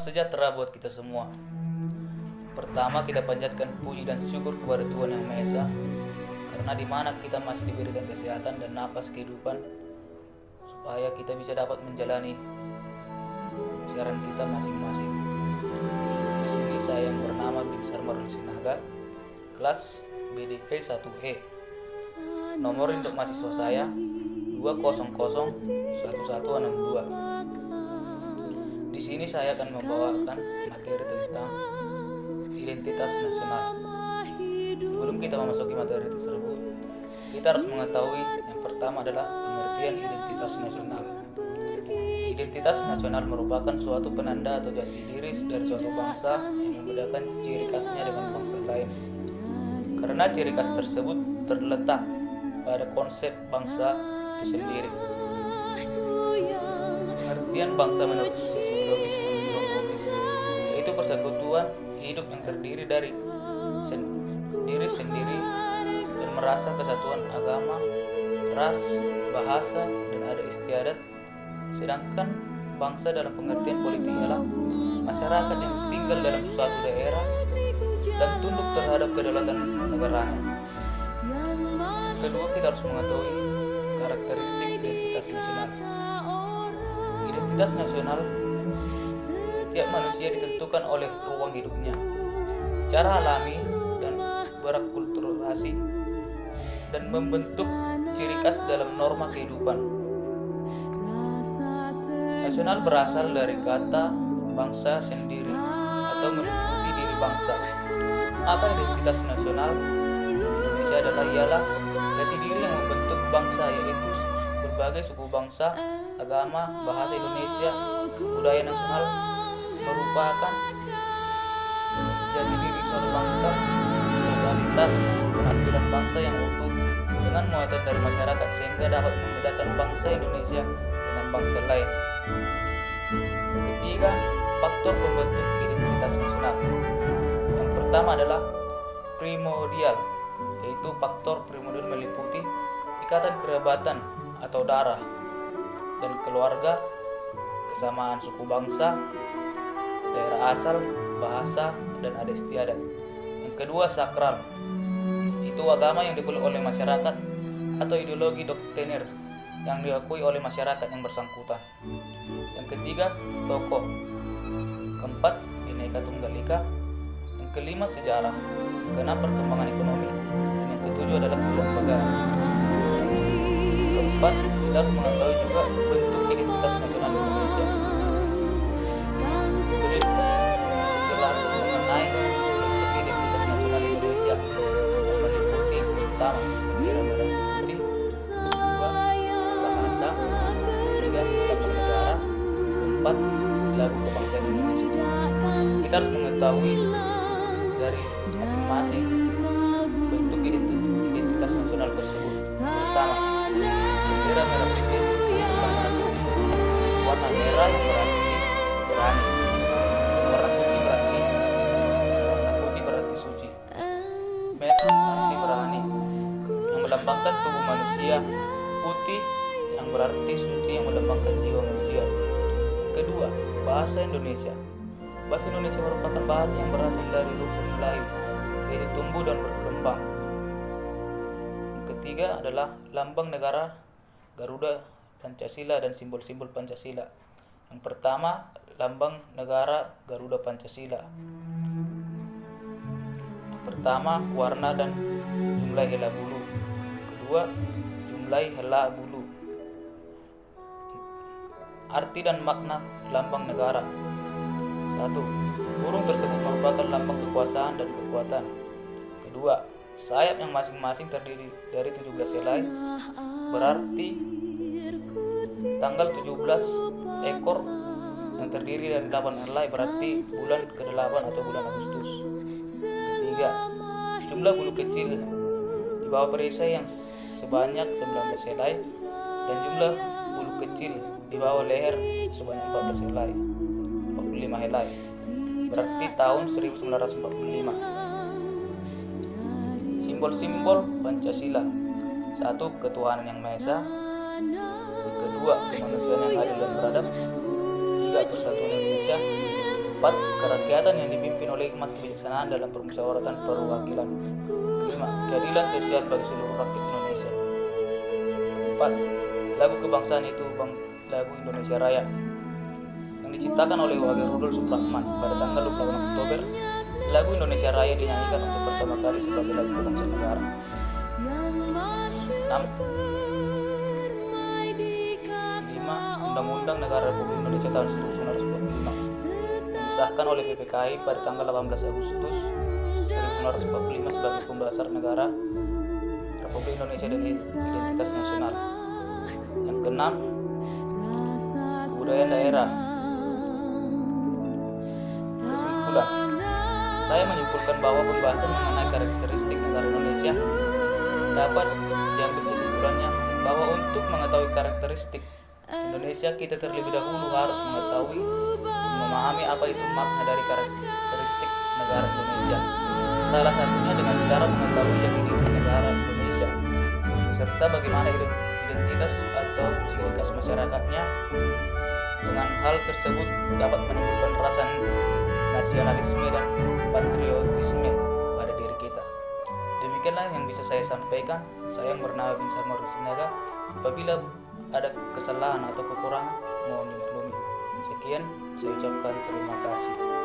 Sejahtera buat kita semua. Pertama, kita panjatkan puji dan syukur kepada Tuhan Yang Maha Esa, karena di mana kita masih diberikan kesehatan dan napas kehidupan supaya kita bisa dapat menjalani siaran kita masing-masing. Di sini saya yang bernama Binsar Maruli Sinaga, kelas BDP 1E. Nomor untuk mahasiswa saya 2001162. Di sini saya akan membawakan materi tentang identitas nasional. Sebelum kita memasuki materi tersebut, kita harus mengetahui yang pertama adalah pengertian identitas nasional. Identitas nasional merupakan suatu penanda atau jati diri dari suatu bangsa yang membedakan ciri khasnya dengan bangsa lain. Karena ciri khas tersebut terletak pada konsep bangsa itu sendiri. Pengertian bangsa menurut sosiologis antropologis yaitu persekutuan hidup yang terdiri dari diri sendiri dan merasa kesatuan agama, ras, bahasa, dan adat istiadat. Sedangkan bangsa dalam pengertian politik ialah masyarakat yang tinggal dalam suatu daerah dan tunduk terhadap kedaulatan negaranya. Kedua, kita harus mengetahui karakteristik identitas nasional. Identitas nasional setiap manusia ditentukan oleh ruang hidupnya secara alami dan berakulturasi dan membentuk ciri khas dalam norma kehidupan. Nasional berasal dari kata bangsa sendiri atau meliputi diri bangsa. Apa identitas nasional? Indonesia ialah jati diri yang membentuk bangsa, yaitu berbagai suku bangsa, agama, bahasa Indonesia. Budaya nasional merupakan jati diri suatu bangsa, totalitas penampilan bangsa yang utuh dengan muatan dari masyarakat sehingga dapat membedakan bangsa Indonesia dengan bangsa lain. Ketiga, faktor pembentuk identitas nasional. Yang pertama adalah primordial, yaitu faktor primordial meliputi ikatan kerabatan atau darah dan keluarga, kesamaan suku bangsa, daerah asal, bahasa, dan adat istiadat. Yang kedua, sakral, itu agama yang dipeluk oleh masyarakat atau ideologi doktrinir yang diakui oleh masyarakat yang bersangkutan. Yang ketiga, tokoh. Keempat, Bhinneka Tunggal Ika. Yang kelima, sejarah, keenam, perkembangan ekonomi, dan yang ketujuh adalah kelembagaan. Keempat, kita harus mengetahui juga bentuk identitas nasional Indonesia. Penjelasan mengenai bentuk identitas nasional Indonesia yang meliputi pertama, bendera merah putih, kedua, bahasa, ketiga, lambang negara, keempat, lagu kebangsaan Indonesia. Kita harus mengetahui dari masing-masing bentuk identitas nasional tersebut. Pertama, bendera merah putih itu sama putih. Warna merah yang berarti berani. Warna suci berarti warna putih berarti suci. Merah berarti berani, yang melambangkan tubuh manusia. Putih yang berarti suci, yang melambangkan jiwa manusia. Kedua, bahasa Indonesia. Bahasa Indonesia merupakan bahasa yang berasal dari rukun Melayu, yaitu tumbuh dan berkembang. Yang ketiga adalah lambang negara, Garuda, Pancasila, dan simbol-simbol Pancasila. Yang pertama, lambang negara Garuda Pancasila. Yang pertama, warna dan jumlah helai bulu. Kedua, jumlah helai bulu. Arti dan makna lambang negara. 1. Burung tersebut merupakan lambang kekuasaan dan kekuatan. Kedua, sayap yang masing-masing terdiri dari 17 helai, berarti tanggal 17 ekor yang terdiri dari 8 helai berarti bulan ke-8 atau bulan Agustus. Ketiga, jumlah bulu kecil di bawah perisai yang sebanyak 19 helai dan jumlah bulu kecil di bawah leher sebanyak 45 helai, berarti tahun 1945. Simbol-simbol Pancasila. 1. Ketuhanan yang Maha Esa. Yang kedua, kemanusiaan yang adil dan beradab. 3. 3. Persatuan Indonesia. 4. Kerakyatan yang dipimpin oleh hikmat kebijaksanaan dalam permusyawaratan perwakilan. 5. Keadilan sosial bagi seluruh rakyat Indonesia. 4. Lagu kebangsaan itu lagu Indonesia Raya yang diciptakan oleh Wage Rudolf Supratman pada tanggal 28 Oktober. Lagu Indonesia Raya dinyanyikan untuk pertama kali sebagai lagu kebangsaan negara. 6. 5. Undang-Undang Negara Republik Indonesia tahun 1945 yang disahkan oleh PPKI pada tanggal 18 Agustus 1945 sebagai pemdasar negara Republik Indonesia dan identitas nasional. Yang keenam, kebudayaan daerah. Kesimpulan, saya menyimpulkan bahwa pembahasan mengenai karakteristik negara Indonesia dapat diambil kesimpulannya bahwa untuk mengetahui karakteristik Indonesia, kita terlebih dahulu harus mengetahui dan memahami apa itu makna dari karakteristik negara Indonesia. Salah satunya dengan cara mengetahui jati diri negara Indonesia, serta bagaimana identitas atau ciri khas masyarakatnya. Dengan hal tersebut dapat menimbulkan rasa nasionalisme dan patriotisme pada diri kita. Demikianlah yang bisa saya sampaikan. Saya yang bernama Bin Samar Rusinaga. Apabila ada kesalahan atau kekurangan, mohon dimaklumi. Sekian, saya ucapkan terima kasih.